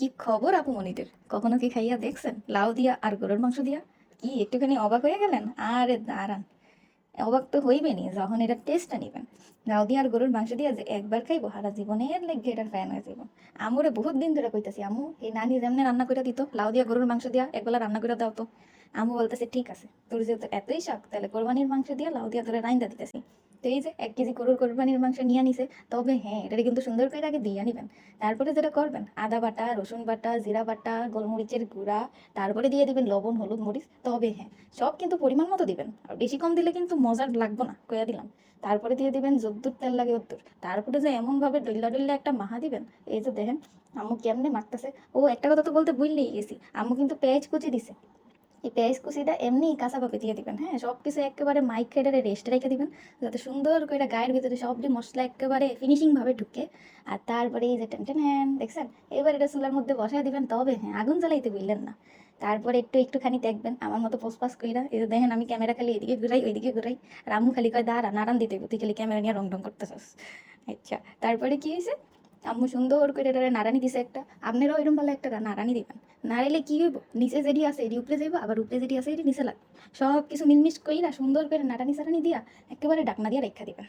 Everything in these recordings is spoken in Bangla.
কি খবর আপু মনিদের? কখনো কি খাইয়া দেখছেন লাউ দিয়া আর গরুর মাংস দিয়া? কি একটুখানি অবাক হয়ে গেলেন? আরে দাঁড়ান, অবাক তো হইবেনি যখন এটা টেস্টটা নিবেন। লাউ দিয়া আর গরুর মাংস দিয়া যে একবার খাইবো সারা জীবনের লেগে এটার ফ্যান হয়ে যাবো। আমরে বহুত দিন ধরে কইতাছি, আমু এই নানি যেমনি রান্না করে দিত লাউ দিয়া গরুর মাংস দিয়া একবেলা রান্না করে দাও তো। আমু বলতেছে ঠিক আছে, তোর যেহেতু এতই শখ তাহলে কোরবানির মাংস দিয়া লাউ দিয়া তোরে রাইন্দা দিতেছি। তো এই যে 1 কেজি গরুর কোরবানির মাংস নিয়ে নিছে, তবে হ্যাঁ এটা কিন্তু সুন্দর করে আগে দিয়ে নিবেন। তারপরে যেটা করবেন, আদা বাটা, রসুন বাটা, জিরা বাটা, গোলমরিচের গুঁড়া, তারপরে দিয়ে দিবেন লবণ, হলুদ, মরিচ। তবে হ্যাঁ, সব কিন্তু পরিমাণ মতো দিবেন, আর বেশি কম দিলে কিন্তু মজার লাগবে না, কইয়া দিলাম। তারপরে দিয়ে দিবেন যদ্দুর তেল লাগে ওদ্দুর। তারপরে যে এমন ভাবে ডইল্লা ডইল্লা একটা মাহা দিবেন, এই যে দেখেন আম্মু কেমনে মাখতেছে। ও একটা কথা তো বলতে ভুললেই গেছি, আম্মু কিন্তু পেঁয়াজ কুচি দিছে। এই পেঁয়াজ কুচিটা এমনি কাঁচাভাবে দিয়ে দিবেন। হ্যাঁ, সব কিছু একেবারে মাইক খেডারে রেস্টে রেখে দিবেন, যাতে সুন্দর করে গায়ের ভিতরে সবটি মশলা একেবারে ফিনিশিং ভাবে ঢুকে। আর তারপরে এই যে টেনটেন হ্যান দেখছেন, এবার এটা চুলার মধ্যে বসায় দিবেন। তবে হ্যাঁ, আগুন জ্বালাইতে বললেন না। তারপরে একটুখানি দেখবেন আমার মতো পোসপাস কইরা, এই যে দেখেন আমি ক্যামেরা খালি এদিকে ঘুরাই ওইদিকে ঘুরাই, আর আম্মু খালি কয় দাঁড়া নাড়ান দিতে হইবো, তুই খালি ক্যামেরা নিয়ে রং করতেছস। আচ্ছা, তারপরে কি হয়েছে, আম্মু সুন্দর করে এটারে নাড়ানি দিছে একটা। আপনারাও এরকম ভালো একটা নাড়ানি দিবেন। নাড়াইলে কি হইব, নিচে যেটি আছে এটি উপরে যাইব, আবার উপরে যেটি আছে এটি নিচে লাগবে। সব কিছু মিলমিশ কইরা সুন্দর করে নাড়ানি চাড়ানি দিয়া একেবারে ডাকনা দিয়া রেখা দিবেন।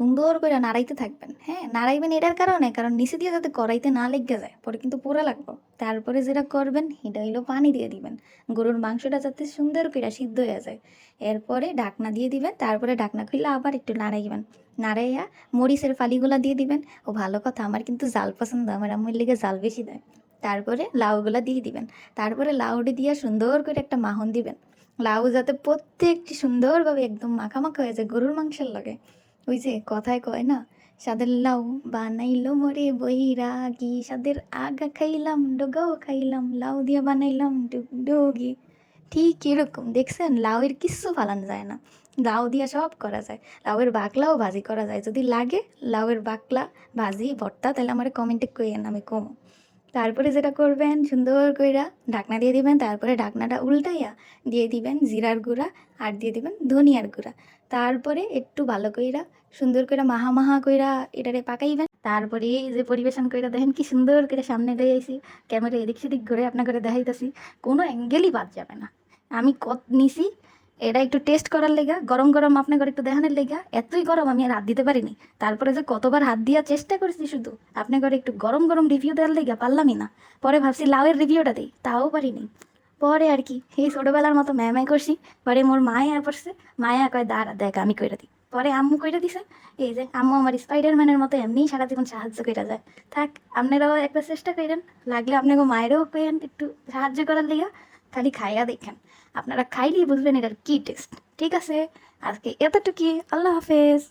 সুন্দর করে নাড়াইতে থাকবেন। হ্যাঁ, নাড়াইবেন এটার কারণে, কারণ নিচে দিয়ে যাতে কড়াইতে না লেগে যায়, পরে কিন্তু পোড়া লাগবে। তারপরে যেটা করবেন সেটা হইলো পানি দিয়ে দিবেন, গরুর মাংসটা যাতে সুন্দর করে সিদ্ধ হয়ে যায়। এরপরে ঢাকনা দিয়ে দিবেন, তারপরে ঢাকনা খুললে আবার একটু নাড়াইবেন। নাড়াইয়া মরিচের ফালিগুলা দিয়ে দিবেন। ও ভালো কথা, আমার কিন্তু জাল পছন্দ, আমার আম্মুর লেগে জাল বেশি দেয়। তারপরে লাউগুলা দিয়ে দিবেন। তারপরে লাউডি দিয়া সুন্দর করে একটা মাখন দিবেন। লাউ যাতে প্রত্যেকটি সুন্দরভাবে একদম মাখামাখা হয়ে যায় গরুর মাংসের লাগে। ওই যে কথায় কয় না, সাদের লাউ বানাইলো মোরে বৈরাগী, সাদের আগা খাইলাম ডোগাও খাইলাম, লাউ দিয়া বানাইলাম ডুগডুগি। ঠিক এরকম দেখছেন, লাউয়ের কিচ্ছু ফালানো যায় না, লাউ দিয়া সব করা যায়। লাউয়ের বাকলাও ভাজি করা যায়, যদি লাগে লাউয়ের বাকলা ভাজি ভর্তা তাহলে আমার কমেন্টে কইয়েন, আমি কম। তারপরে যেটা করবেন, সুন্দর কইরা ঢাকনা দিয়ে দিবেন। তারপরে ঢাকনাটা উল্টাইয়া দিয়ে দিবেন জিরার গুঁড়া, আর দিয়ে দিবেন ধনিয়ার গুঁড়া। তারপরে একটু ভালো কইরা সুন্দর করে মাহা মাহা কইরা এটারে পাকাইবেন। তারপরে এই যে পরিবেশন কইরা দেখেন কি সুন্দর করে সামনে দিয়ে আইছি, ক্যামেরা এদিক সেদিক ঘুরে আপনার করে দেখাইতেছি, কোনো অ্যাঙ্গেলই বাদ যাবে না। আমি কত নিছি এটা একটু টেস্ট করার লেগা, গরম গরম আপনার একটু দেখানোর লেগা। এতই গরম আমি আর হাত দিতে পারিনি। তারপরে যে কতবার হাত দেওয়ার চেষ্টা করেছি, শুধু আপনার ঘরে একটু গরম গরম রিভিউ দেওয়ার লেগা পারলামই না। পরে ভাবছি লাউয়ের রিভিউটা দিই, তাও পারিনি। পরে আর কি এই ছোটবেলার মতো ম্যামাই করছি। পরে মোর মায়া পড়ছে, মায়া কয় দাঁড়া দেখ আমি কইরা দিই। পরে আম্মু কইরা দিছে। এই যে আম্মু আমার স্পাইডারম্যানের মতো এমনিই সারা জীবন সাহায্য কইরা যায়। থাক, আপনারাও একটা চেষ্টা করেন, লাগলে আপনাকে মায়েরও কেন একটু সাহায্য করার লেগা। খালি খাইয়া দেখেন, আপনারা খাইলেই বুঝবেন এটার কি টেস্ট। ঠিক আছে, আজকে এতটুকুই। আল্লাহ হাফেজ।